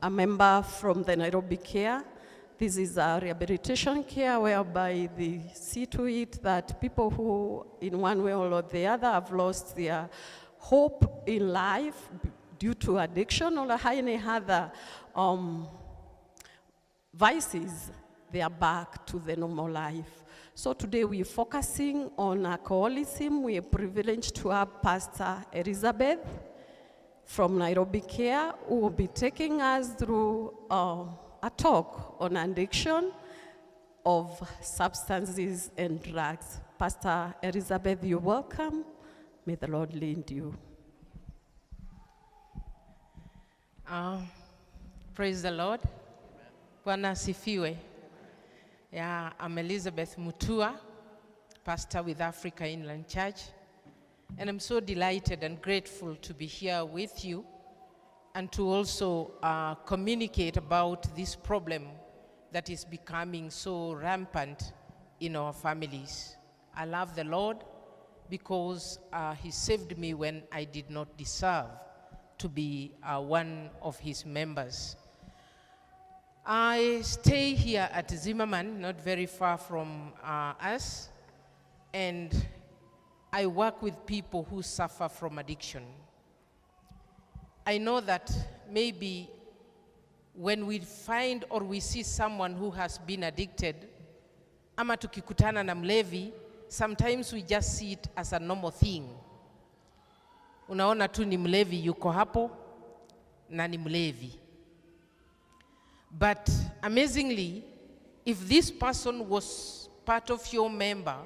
a member from the Nairobi Care. This is a rehabilitation care whereby they see to it that people who, in one way or the other, have lost their hope in life due to addiction or any other vices, they are back to the normal life. So today we're focusing on alcoholism. We are privileged to have Pastor Elizabeth from Nairobi Care, who will be taking us through a talk on addiction of substances and drugs. Pastor Elizabeth, you're welcome. May the Lord lead you. Praise the Lord. Bwana asifiwe. Yeah, I'm Elizabeth Mutua, pastor with Africa Inland Church, and I'm so delighted and grateful to be here with you and to also communicate about this problem that is becoming so rampant in our families. I love the Lord because he saved me when I did not deserve to be one of his members. I stay here at Zimmerman, not very far from us, and I work with people who suffer from addiction. I know that maybe when we find or we see someone who has been addicted, ama tukikutana na mlevi, sometimes we just see it as a normal thing. Unaona tu ni mlevi yuko hapo na ni mlevi. But amazingly, if this person was part of your member,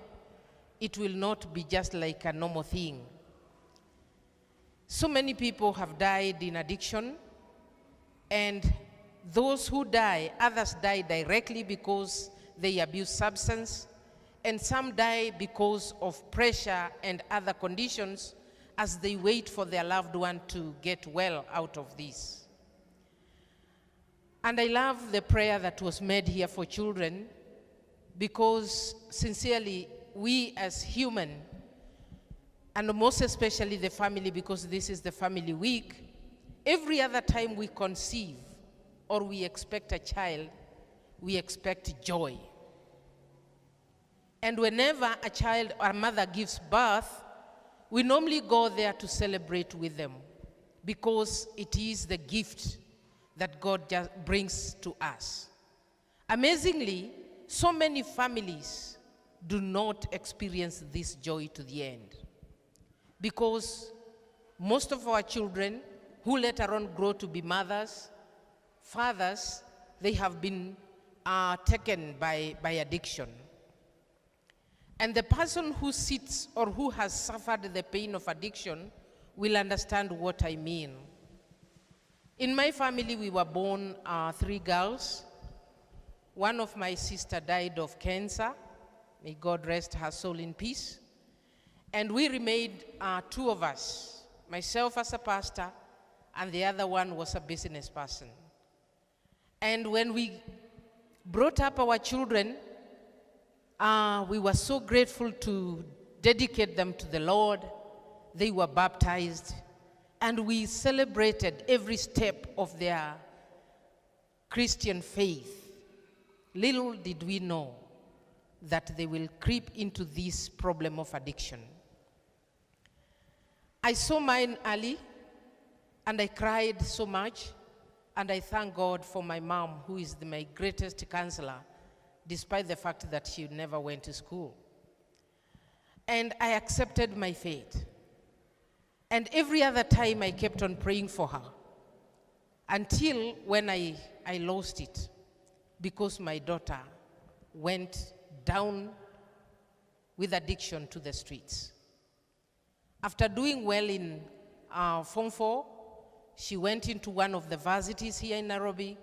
it will not be just like a normal thing. So many people have died in addiction, and those who die, others die directly because they abuse substance, and some die because of pressure and other conditions as they wait for their loved one to get well out of this. And I love the prayer that was made here for children, because sincerely, we as human, and most especially the family, because this is the family week, every other time we conceive or we expect a child, we expect joy. And whenever a child or mother gives birth, we normally go there to celebrate with them, because it is the gift that God just brings to us. Amazingly, so many families do not experience this joy to the end, because most of our children who later on grow to be mothers, fathers, they have been taken by addiction. And the person who sits or who has suffered the pain of addiction will understand what I mean. In my family, we were born 3 girls. One of my sister died of cancer. May God rest her soul in peace. And we remained 2 of us, myself as a pastor, and the other one was a business person. And when we brought up our children, we were so grateful to dedicate them to the Lord. They were baptized, and we celebrated every step of their Christian faith. Little did we know that they will creep into this problem of addiction. I saw mine early, and I cried so much, and I thank God for my mom, who is my greatest counselor, despite the fact that she never went to school. And I accepted my fate. And every other time I kept on praying for her, until when I lost it, because my daughter went down with addiction to the streets. After doing well in Form 4, she went into one of the varsities here in Nairobi,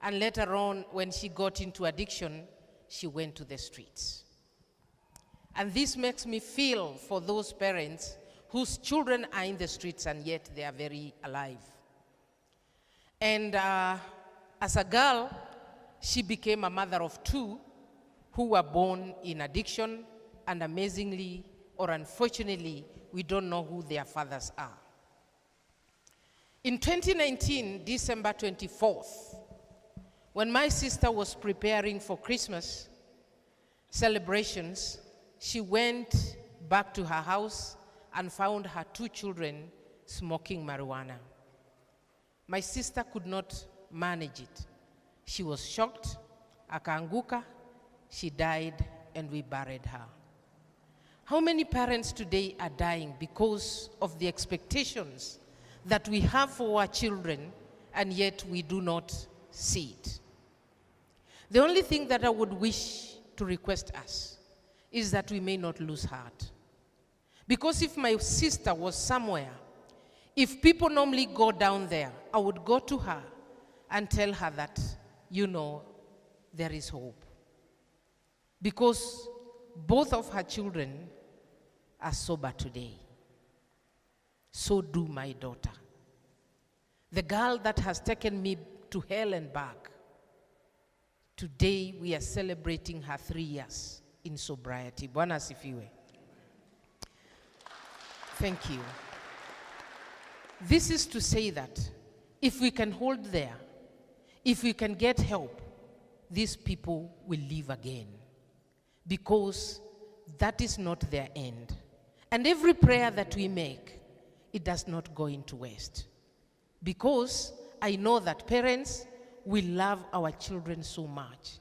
and later on, when she got into addiction, she went to the streets. And this makes me feel for those parents whose children are in the streets and yet they are very alive. And as a girl, she became a mother of 2 who were born in addiction, and amazingly or unfortunately, we don't know who their fathers are. In 2019, December 24th, when my sister was preparing for Christmas celebrations, she went back to her house and found her 2 children smoking marijuana. My sister could not manage it. She was shocked, akaanguka, she died, and we buried her. How many parents today are dying because of the expectations that we have for our children, and yet we do not see it? The only thing that I would wish to request us is that we may not lose heart. Because if my sister was somewhere, if people normally go down there, I would go to her and tell her that, you know, there is hope. Because both of her children are sober today. So do my daughter. The girl that has taken me to hell and back. Today we are celebrating her 3 years in sobriety. Bwana asifiwe. Thank you. This is to say that if we can hold there, if we can get help, these people will live again. Because that is not their end. And every prayer that we make, it does not go into waste. Because I know that parents will love our children so much.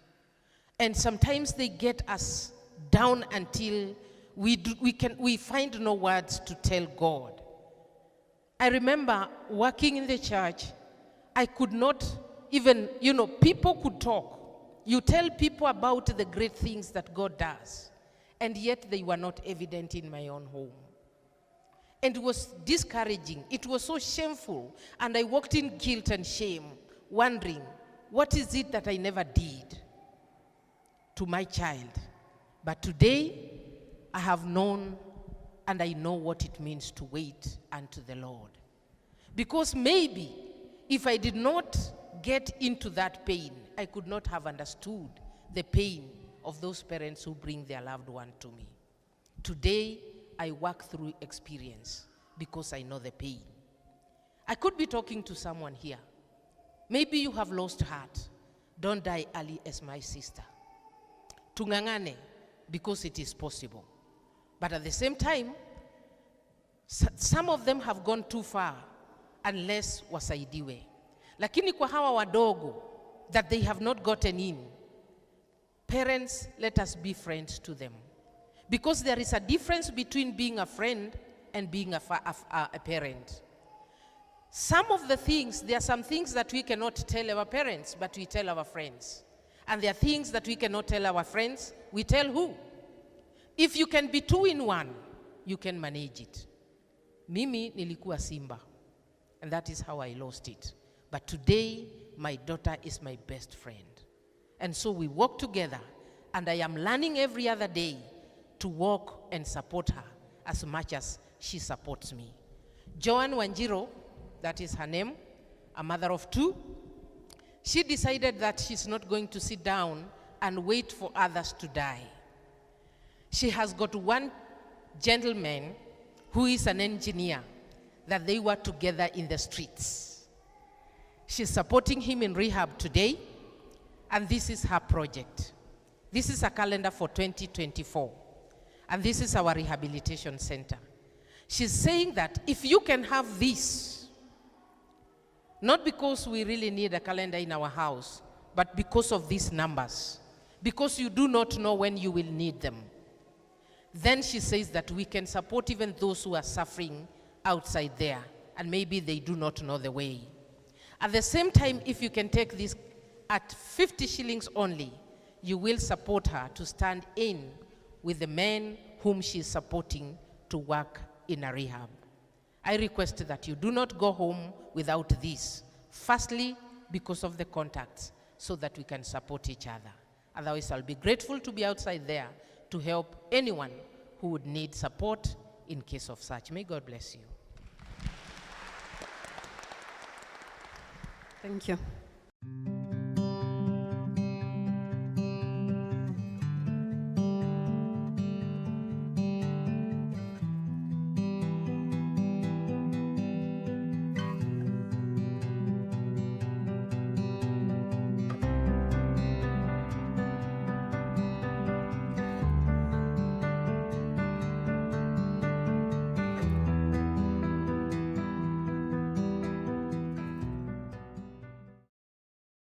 And sometimes they get us down until we find no words to tell God. I remember working in the church, I could not even, people could talk. You tell people about the great things that God does, and yet they were not evident in my own home. And it was discouraging. It was so shameful. And I walked in guilt and shame, wondering, what is it that I never did to my child? But today, I have known and I know what it means to wait unto the Lord. Because maybe if I did not get into that pain, I could not have understood the pain of those parents who bring their loved one to me. Today, I work through experience because I know the pain. I could be talking to someone here. Maybe you have lost heart. Don't die early as my sister. Tungangane, because it is possible. But at the same time, some of them have gone too far unless wasaidiwe. Lakini kwa hawa wadogo that they have not gotten in, parents, let us be friends to them. Because there is a difference between being a friend and being a parent. Some of the things, there are some things that we cannot tell our parents, but we tell our friends. And there are things that we cannot tell our friends, we tell who? If you can be 2 in 1, you can manage it. Mimi nilikuwa Simba, and that is how I lost it. But today, my daughter is my best friend. And so we work together, and I am learning every other day to walk and support her as much as she supports me. Joan Wanjiro, that is her name, a mother of 2, she decided that she's not going to sit down and wait for others to die. She has got one gentleman who is an engineer that they were together in the streets. She's supporting him in rehab today, and this is her project. This is a calendar for 2024, and this is our rehabilitation center. She's saying that if you can have this, not because we really need a calendar in our house, but because of these numbers, because you do not know when you will need them, then she says that we can support even those who are suffering outside there, and maybe they do not know the way. At the same time, if you can take this at 50 shillings only, you will support her to stand in with the men whom she is supporting to work in a rehab. I request that you do not go home without this. Firstly, because of the contacts, so that we can support each other. Otherwise, I'll be grateful to be outside there to help anyone who would need support in case of such. May God bless you. Thank you.